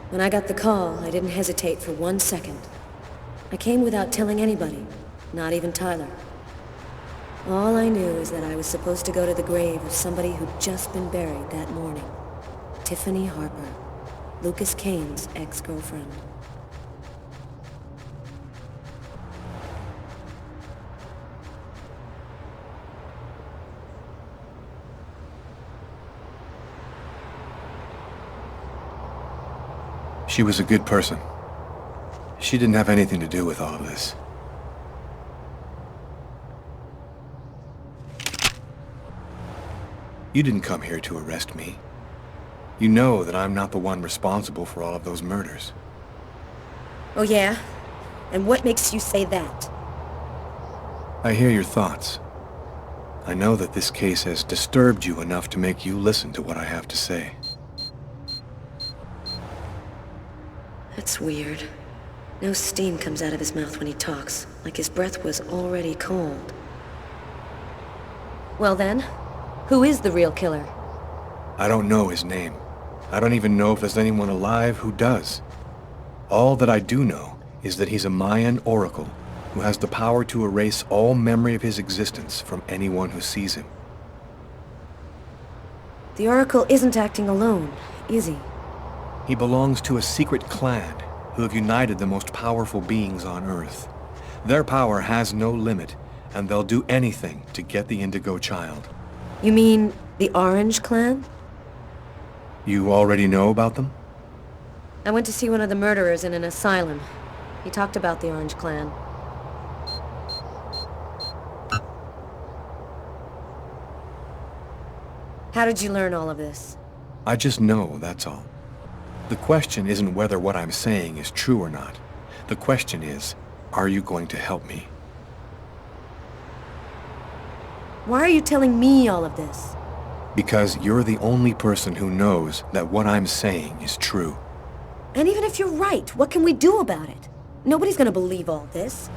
When I got the call, I didn't hesitate for 1 second. I came without telling anybody, not even Tyler. All I knew is that I was supposed to go to the grave of somebody who'd just been buried that morning. Tiffany Harper, Lucas Kane's ex-girlfriend. She was a good person. She didn't have anything to do with all of this. You didn't come here to arrest me. You know that I'm not the one responsible for all of those murders. Oh yeah? And what makes you say that? I hear your thoughts. I know that this case has disturbed you enough to make you listen to what I have to say. That's weird. No steam comes out of his mouth when he talks, like his breath was already cold. Well then, who is the real killer? I don't know his name. I don't even know if there's anyone alive who does. All that I do know is that he's a Mayan oracle who has the power to erase all memory of his existence from anyone who sees him. The Oracle isn't acting alone, is he? He belongs to a secret clan who have united the most powerful beings on Earth. Their power has no limit, and they'll do anything to get the Indigo Child. You mean the Orange Clan? You already know about them? I went to see one of the murderers in an asylum. He talked about the Orange Clan. How did you learn all of this? I just know, that's all. The question isn't whether what I'm saying is true or not. The question is, are you going to help me? Why are you telling me all of this? Because you're the only person who knows that what I'm saying is true. And even if you're right, what can we do about it? Nobody's gonna believe all this.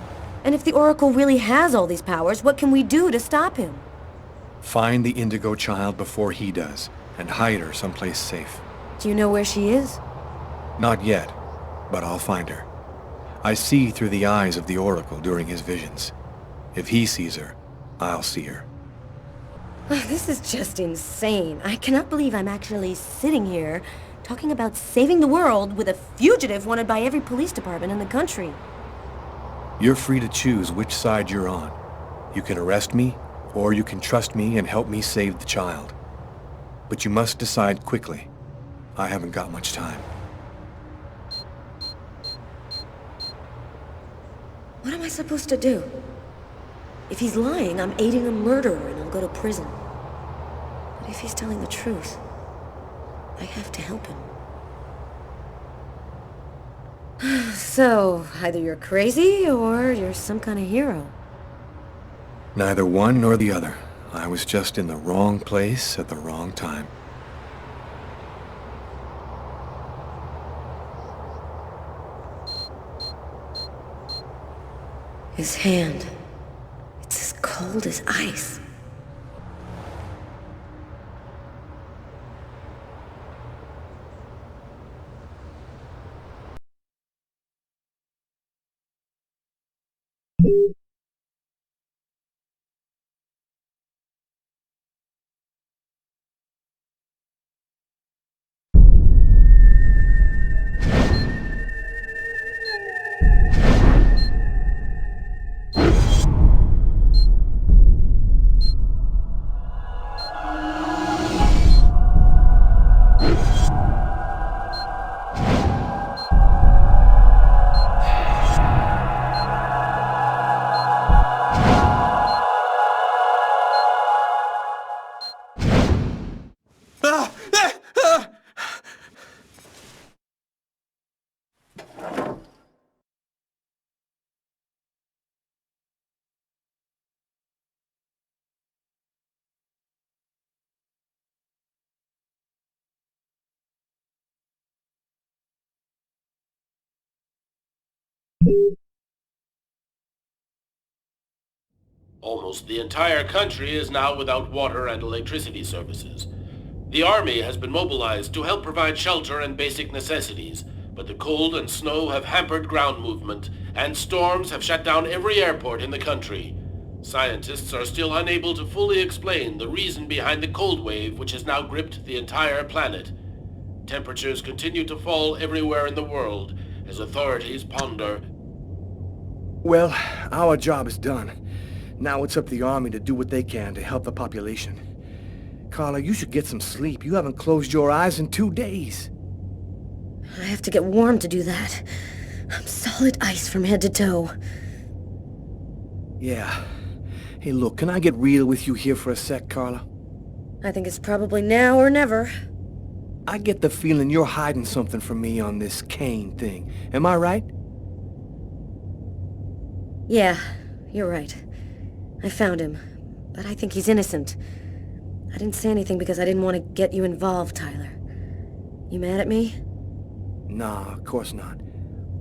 And if the Oracle really has all these powers, what can we do to stop him? Find the Indigo Child before he does, and hide her someplace safe. Do you know where she is? Not yet, but I'll find her. I see through the eyes of the Oracle during his visions. If he sees her, I'll see her. This is just insane. I cannot believe I'm actually sitting here talking about saving the world with a fugitive wanted by every police department in the country. You're free to choose which side you're on. You can arrest me, or you can trust me and help me save the child. But you must decide quickly. I haven't got much time. What am I supposed to do? If he's lying, I'm aiding a murderer and I'll go to prison. But if he's telling the truth, I have to help him. So, either you're crazy or you're some kind of hero. Neither one nor the other. I was just in the wrong place at the wrong time. His hand. It's as cold as ice. Almost the entire country is now without water and electricity services. The army has been mobilized to help provide shelter and basic necessities, but the cold and snow have hampered ground movement, and storms have shut down every airport in the country. Scientists are still unable to fully explain the reason behind the cold wave which has now gripped the entire planet. Temperatures continue to fall everywhere in the world as authorities ponder. Well, our job is done. Now it's up to the Army to do what they can to help the population. Carla, you should get some sleep. You haven't closed your eyes in 2 days. I have to get warm to do that. I'm solid ice from head to toe. Yeah. Hey, look, can I get real with you here for a sec, Carla? I think it's probably now or never. I get the feeling you're hiding something from me on this Kane thing. Am I right? Yeah, you're right. I found him, but I think he's innocent. I didn't say anything because I didn't want to get you involved, Tyler. You mad at me? Nah, of course not.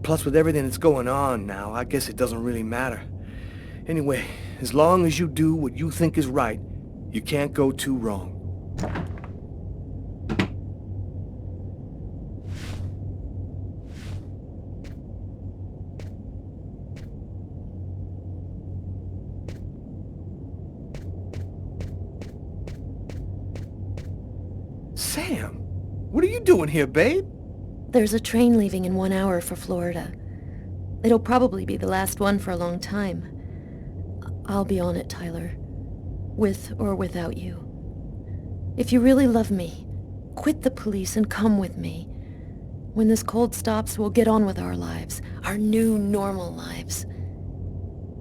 Plus, with everything that's going on now, I guess it doesn't really matter. Anyway, as long as you do what you think is right, you can't go too wrong. Sam, what are you doing here, babe? There's a train leaving in 1 hour for Florida. It'll probably be the last one for a long time. I'll be on it, Tyler. With or without you. If you really love me, quit the police and come with me. When this cold stops, we'll get on with our lives. Our new, normal lives.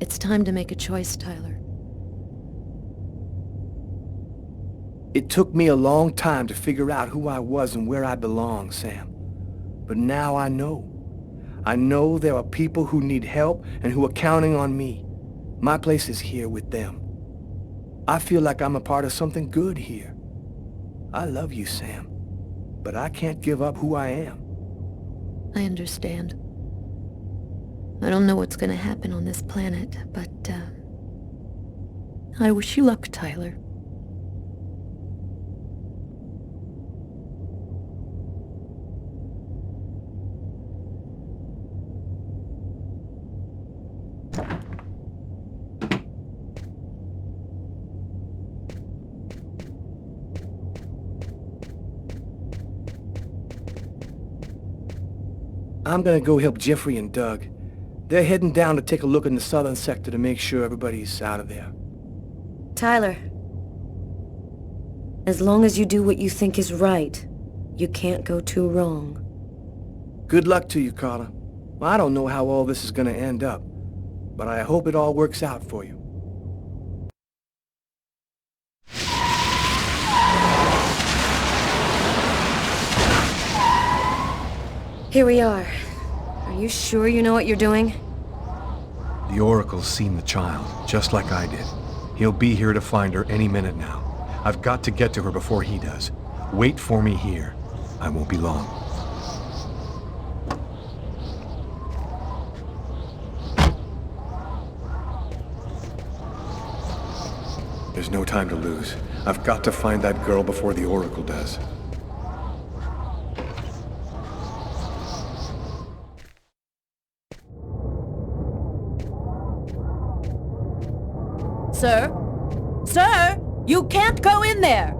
It's time to make a choice, Tyler. It took me a long time to figure out who I was and where I belong, Sam. But now I know. I know there are people who need help and who are counting on me. My place is here with them. I feel like I'm a part of something good here. I love you, Sam. But I can't give up who I am. I understand. I don't know what's gonna happen on this planet, but, I wish you luck, Tyler. I'm gonna go help Jeffrey and Doug. They're heading down to take a look in the southern sector to make sure everybody's out of there. Tyler, as long as you do what you think is right, you can't go too wrong. Good luck to you, Carla. Well, I don't know how all this is gonna end up, but I hope it all works out for you. Here we are. Are you sure you know what you're doing? The Oracle's seen the child, just like I did. He'll be here to find her any minute now. I've got to get to her before he does. Wait for me here. I won't be long. There's no time to lose. I've got to find that girl before the Oracle does. Sir? Sir! You can't go in there!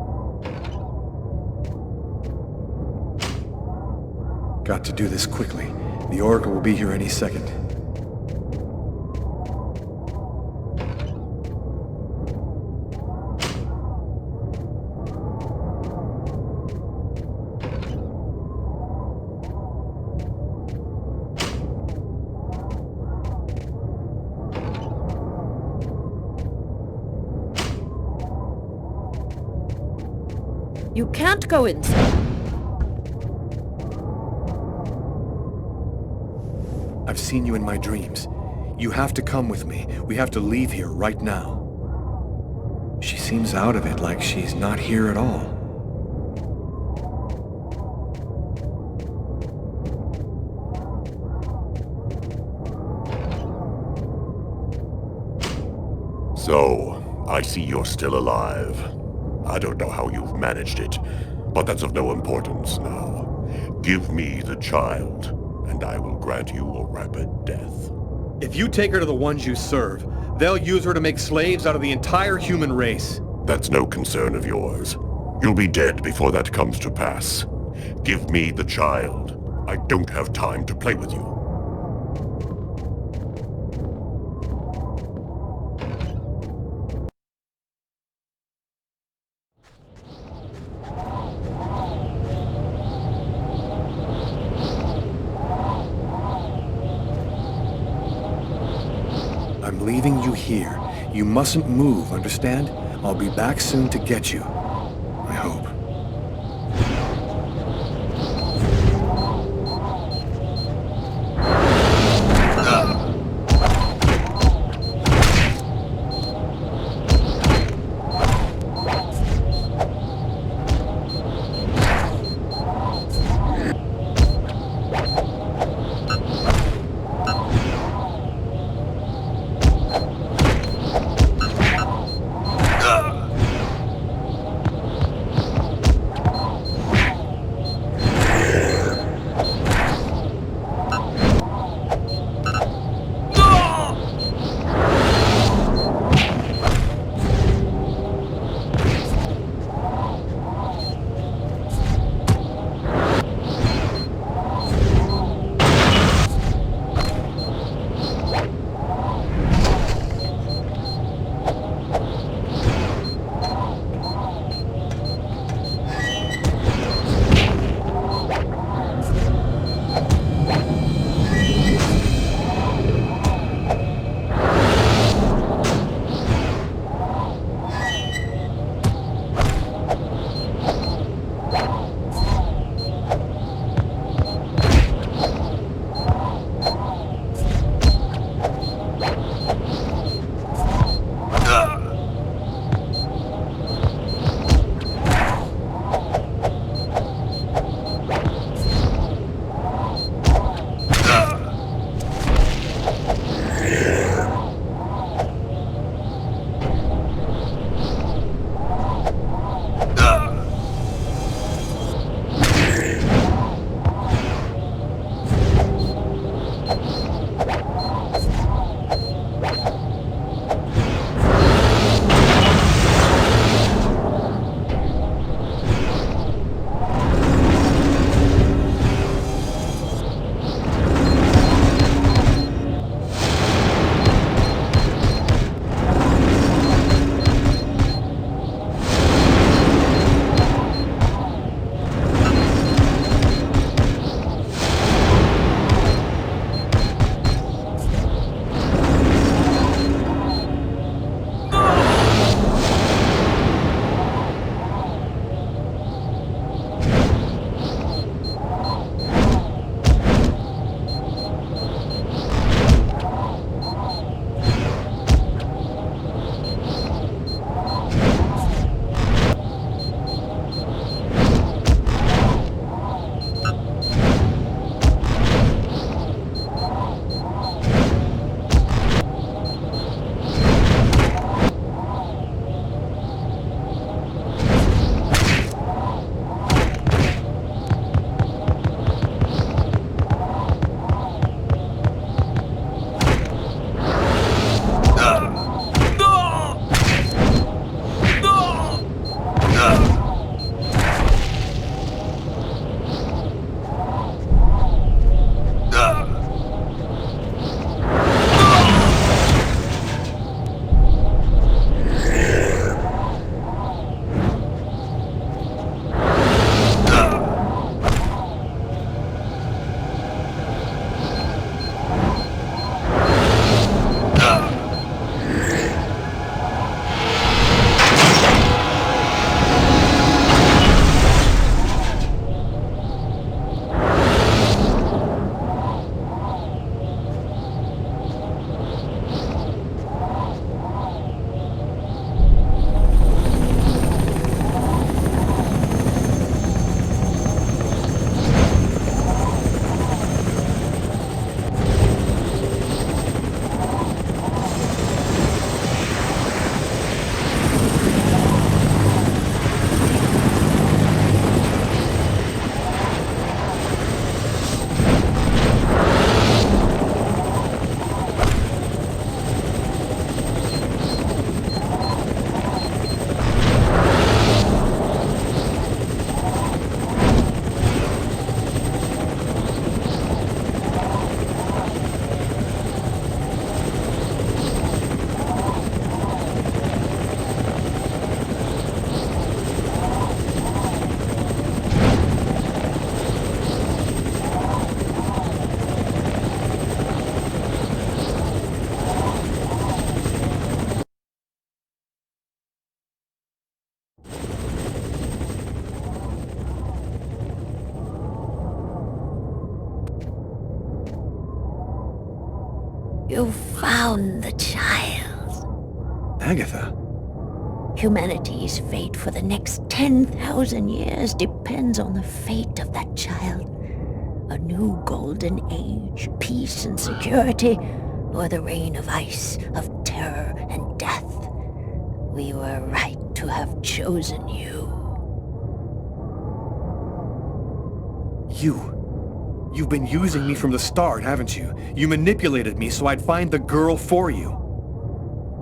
Got to do this quickly. The Oracle will be here any second. You can't go in, sir. I've seen you in my dreams. You have to come with me. We have to leave here right now. She seems out of it, like she's not here at all. So, I see you're still alive. I don't know how you've managed it, but that's of no importance now. Give me the child. and I will grant you a rapid death. If you take her to the ones you serve, they'll use her to make slaves out of the entire human race. That's no concern of yours. You'll be dead before that comes to pass. Give me the child. I don't have time to play with you. I'm leaving you here. You mustn't move, understand? I'll be back soon to get you. I hope. You found the child. Agatha. Humanity's fate for the next 10,000 years depends on the fate of that child. A new golden age, peace and security, or the reign of ice, of terror and death. We were right to have chosen you. You've been using me from the start, haven't you? You manipulated me so I'd find the girl for you.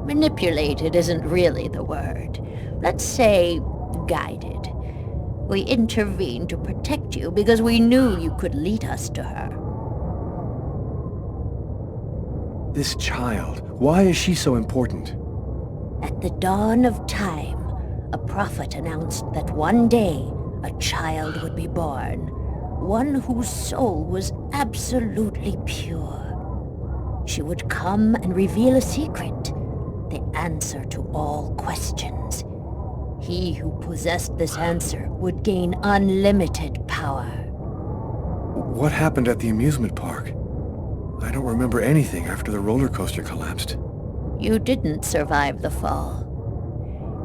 Manipulated isn't really the word. Let's say guided. We intervened to protect you because we knew you could lead us to her. This child, why is she so important? At the dawn of time, a prophet announced that one day a child would be born, one whose soul was absolutely pure. She would come and reveal a secret, the answer to all questions. He who possessed this answer would gain unlimited power. What happened at the amusement park? I don't remember anything after the roller coaster collapsed. You didn't survive the fall.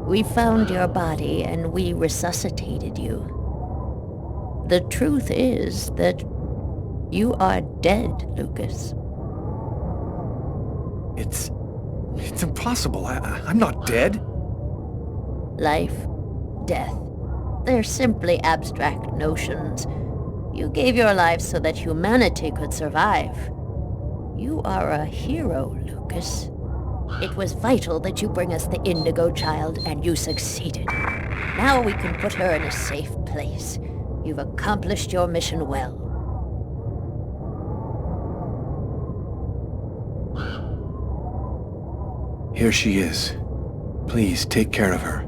We found your body and we resuscitated you. The truth is that you are dead, Lucas. It's impossible. I'm not dead. Life, death, they're simply abstract notions. You gave your life so that humanity could survive. You are a hero, Lucas. It was vital that you bring us the Indigo Child, and you succeeded. Now we can put her in a safe place. You've accomplished your mission well. Here she is. Please take care of her.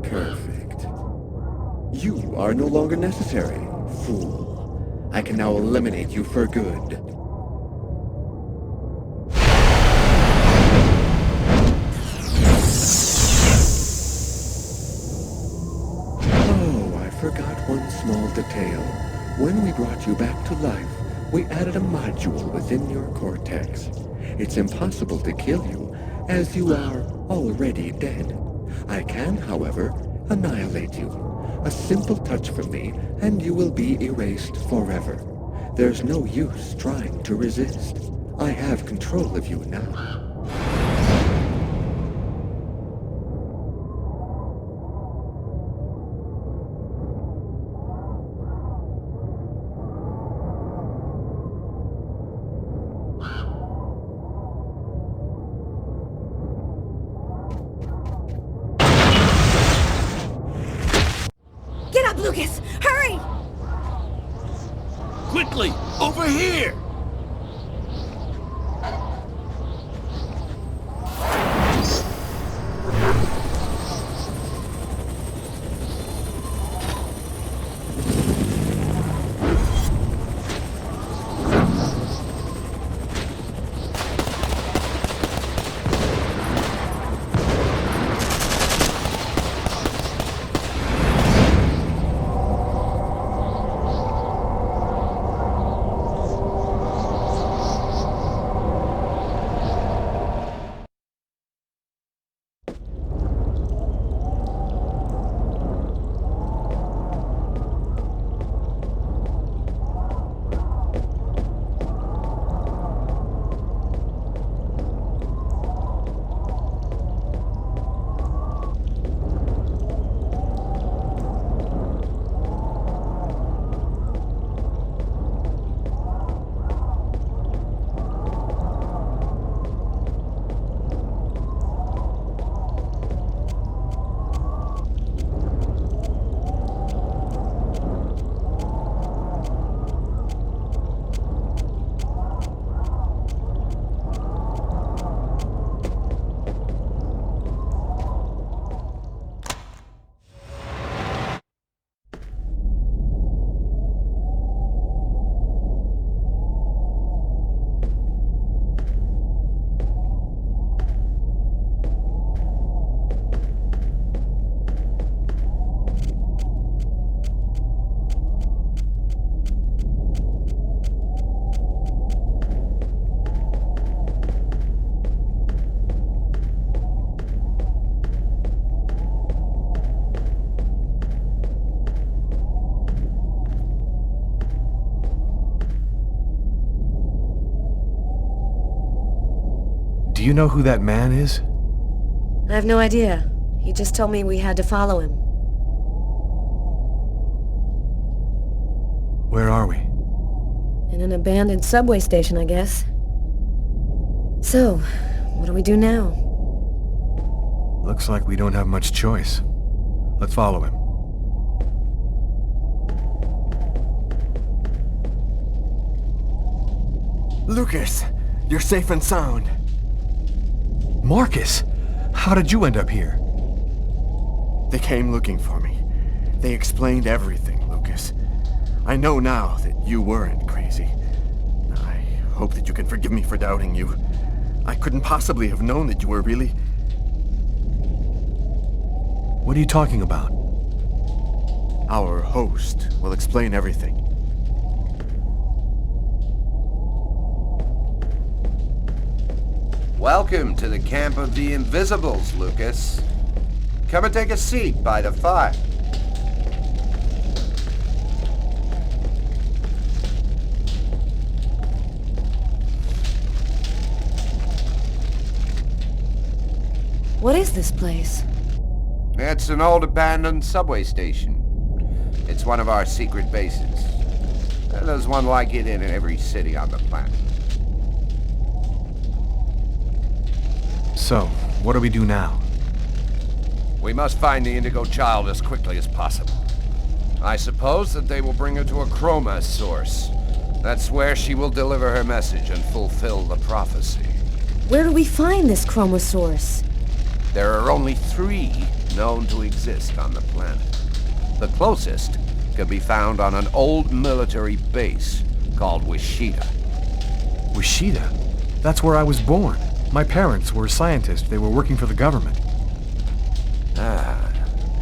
Perfect. You are no longer necessary, fool. I can now eliminate you for good. Oh, I forgot one small detail. When we brought you back to life, we added a module within your cortex. It's impossible to kill you, as you are already dead. I can, however, annihilate you. A simple touch from me, and you will be erased forever. There's no use trying to resist. I have control of you now. Get up, Lucas! Hurry! Quickly! Over here! you know who that man is? I have no idea. He just told me we had to follow him. Where are we? In an abandoned subway station, I guess. So, what do we do now? Looks like we don't have much choice. Let's follow him. Lucas, you're safe and sound. Marcus! How did you end up here? They came looking for me. They explained everything, Lucas. I know now that you weren't crazy. I hope that you can forgive me for doubting you. I couldn't possibly have known that you were really... What are you talking about? Our host will explain everything. Welcome to the camp of the Invisibles, Lucas. Come and take a seat by the fire. What is this place? It's an old abandoned subway station. It's one of our secret bases. There's one like it in every city on the planet. So, what do we do now? We must find the Indigo Child as quickly as possible. I suppose that they will bring her to a chroma source. That's where she will deliver her message and fulfill the prophecy. Where do we find this chroma source? There are only 3 known to exist on the planet. The closest can be found on an old military base called Wishida. Wishida? That's where I was born. My parents were scientists. They were working for the government. Ah,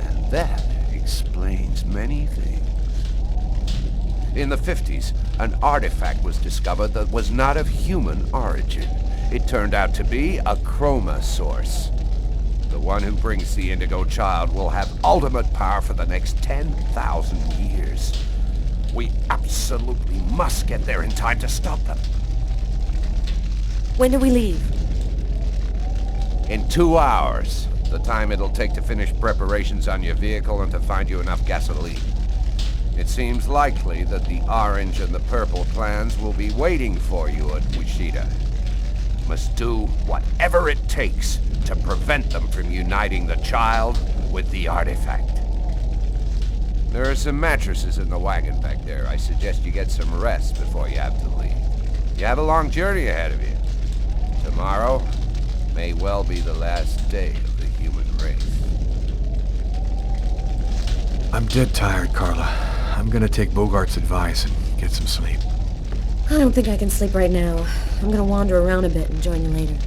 and that explains many things. In the 50s, an artifact was discovered that was not of human origin. It turned out to be a chroma source. The one who brings the Indigo Child will have ultimate power for the next 10,000 years. We absolutely must get there in time to stop them. When do we leave? In 2 hours. The time it'll take to finish preparations on your vehicle and to find you enough gasoline. It seems likely that the orange and the purple clans will be waiting for you at Wishida. You must do whatever it takes to prevent them from uniting the child with the artifact. There are some mattresses in the wagon back there. I suggest you get some rest before you have to leave. You have a long journey ahead of you. Tomorrow may well be the last day of the human race. I'm dead tired, Carla. I'm gonna take Bogart's advice and get some sleep. I don't think I can sleep right now. I'm gonna wander around a bit and join you later.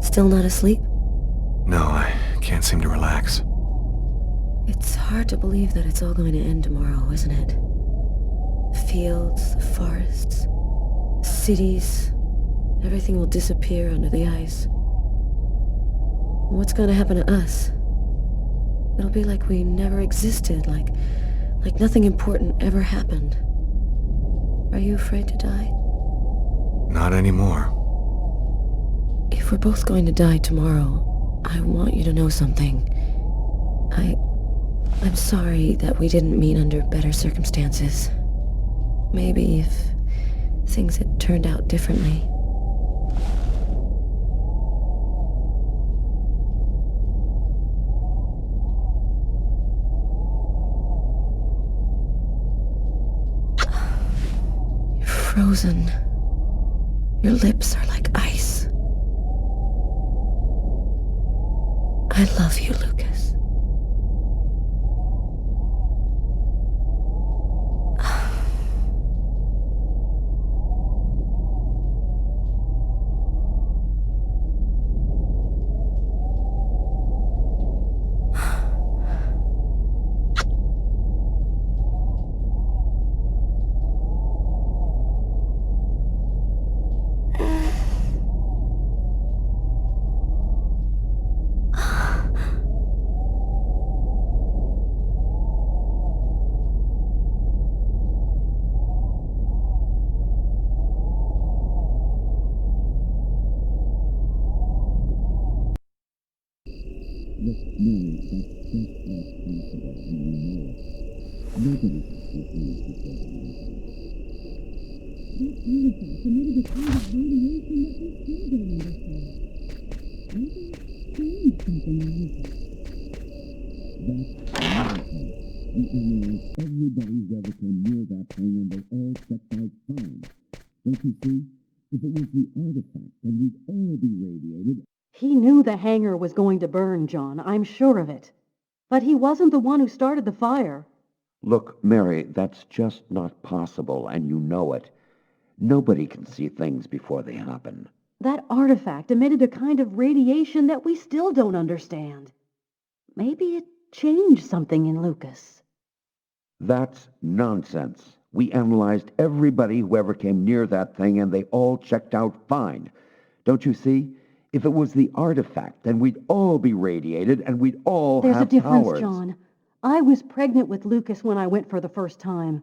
Still not asleep? No, I can't seem to relax. It's hard to believe that it's all going to end tomorrow, isn't it? The fields, the forests, the cities, everything will disappear under the ice. What's going to happen to us? It'll be like we never existed, like nothing important ever happened. Are you afraid to die? Not anymore. If we're both going to die tomorrow, I want you to know something. I'm sorry that we didn't meet under better circumstances. Maybe if things had turned out differently. You're frozen. Your lips are like ice. I love you, Lucas. He knew the hangar was going to burn, John. I'm sure of it. But he wasn't the one who started the fire. Look, Mary, that's just not possible, and you know it. Nobody can see things before they happen. That artifact emitted a kind of radiation that we still don't understand. Maybe it changed something in Lucas. That's nonsense. We analyzed everybody who ever came near that thing, and they all checked out fine. Don't you see? If it was the artifact, then we'd all be radiated, and we'd all There's have a difference, powers. John. I was pregnant with Lucas when I went for the first time.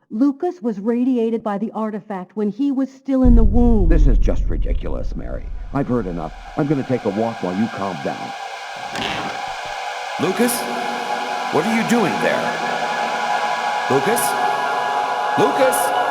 Lucas was radiated by the artifact when he was still in the womb. This is just ridiculous, Mary. I've heard enough. I'm going to take a walk while you calm down. Lucas? What are you doing there? Lucas? Lucas?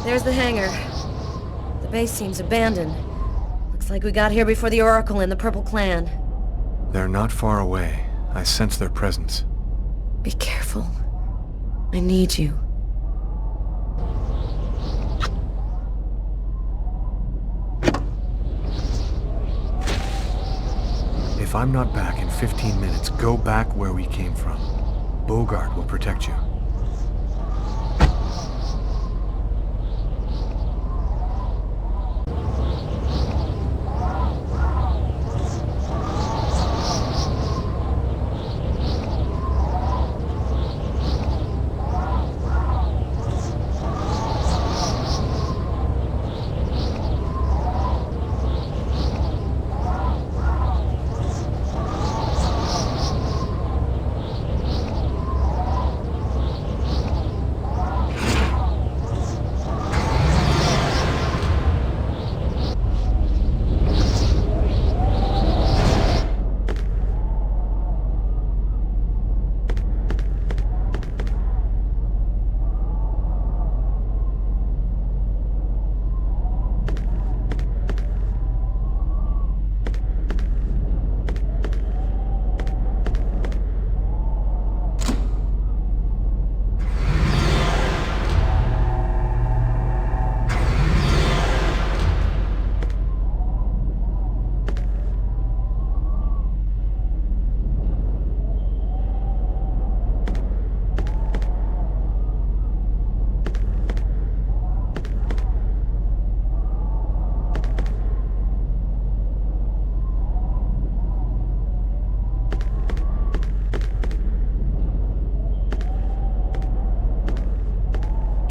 There's the hangar. The base seems abandoned. Looks like we got here before the Oracle and the Purple Clan. They're not far away. I sense their presence. Be careful. I need you. If I'm not back in 15 minutes, go back where we came from. Bogart will protect you.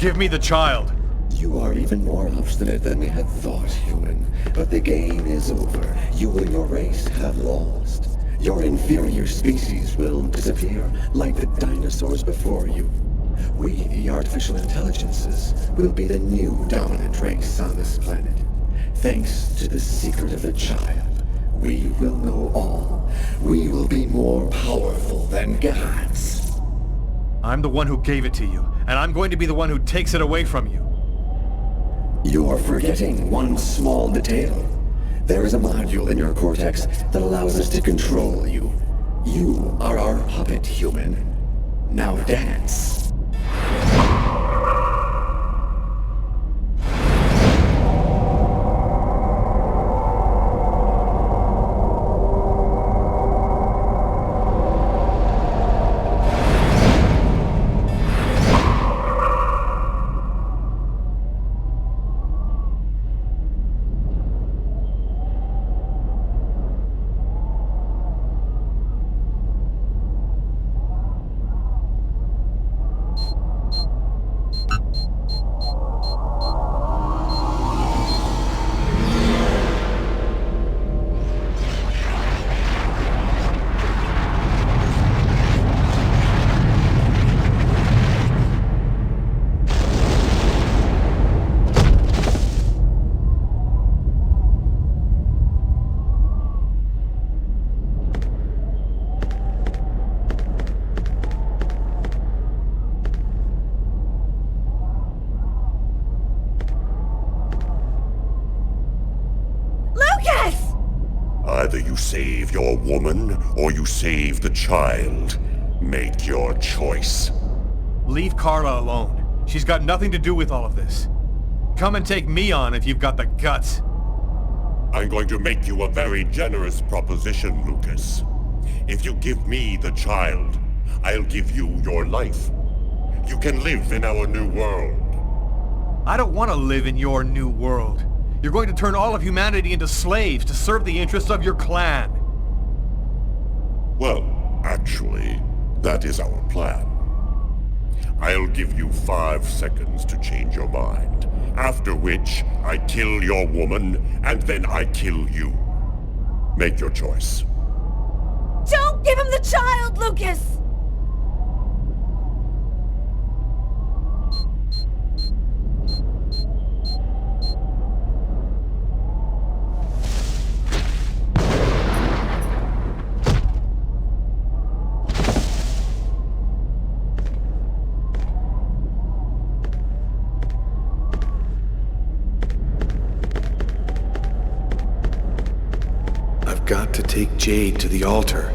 Give me the child! You are even more obstinate than we had thought, human. But the game is over. You and your race have lost. Your inferior species will disappear like the dinosaurs before you. We, the artificial intelligences, will be the new dominant race on this planet. Thanks to the secret of the child, we will know all. We will be more powerful than gods. I'm the one who gave it to you, and I'm going to be the one who takes it away from you. You're forgetting one small detail. There is a module in your cortex that allows us to control you. You are our puppet human. Now dance. Either you save your woman, or you save the child. Make your choice. Leave Carla alone. She's got nothing to do with all of this. Come and take me on if you've got the guts. I'm going to make you a very generous proposition, Lucas. If you give me the child, I'll give you your life. You can live in our new world. I don't want to live in your new world. You're going to turn all of humanity into slaves to serve the interests of your clan. Well, actually, that is our plan. I'll give you 5 seconds to change your mind, after which I kill your woman, and then I kill you. Make your choice. Don't give him the child, Lucas! I've got to take Jade to the altar.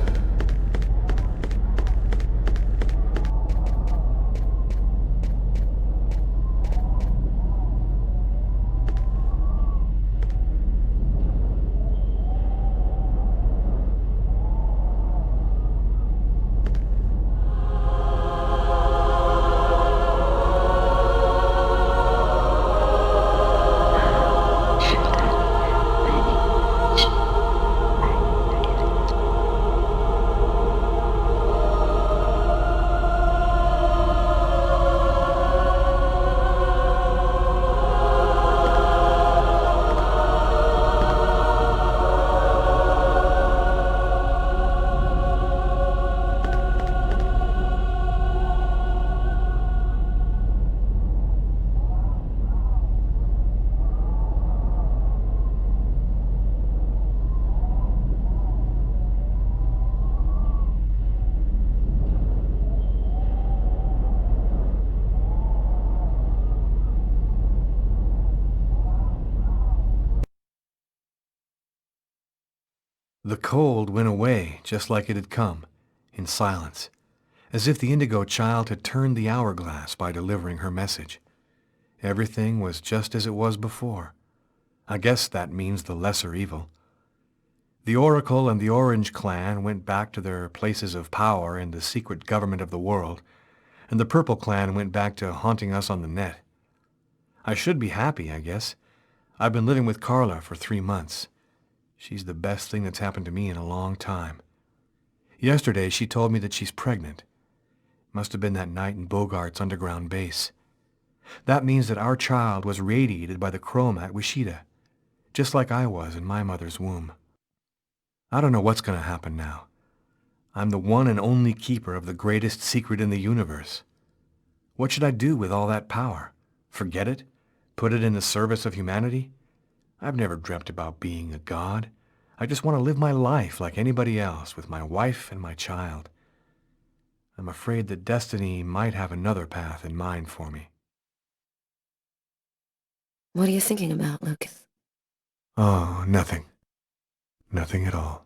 The cold went away just like it had come, in silence, as if the Indigo child had turned the hourglass by delivering her message. Everything was just as it was before. I guess that means the lesser evil. The Oracle and the Orange clan went back to their places of power in the secret government of the world, and the Purple clan went back to haunting us on the net. I should be happy, I guess. I've been living with Carla for 3 months. She's the best thing that's happened to me in a long time. Yesterday, she told me that she's pregnant. Must have been that night in Bogart's underground base. That means that our child was radiated by the chrome at Wishida, just like I was in my mother's womb. I don't know what's going to happen now. I'm the one and only keeper of the greatest secret in the universe. What should I do with all that power? Forget it? Put it in the service of humanity? I've never dreamt about being a god. I just want to live my life like anybody else, with my wife and my child. I'm afraid that destiny might have another path in mind for me. What are you thinking about, Lucas? Oh, nothing. Nothing at all.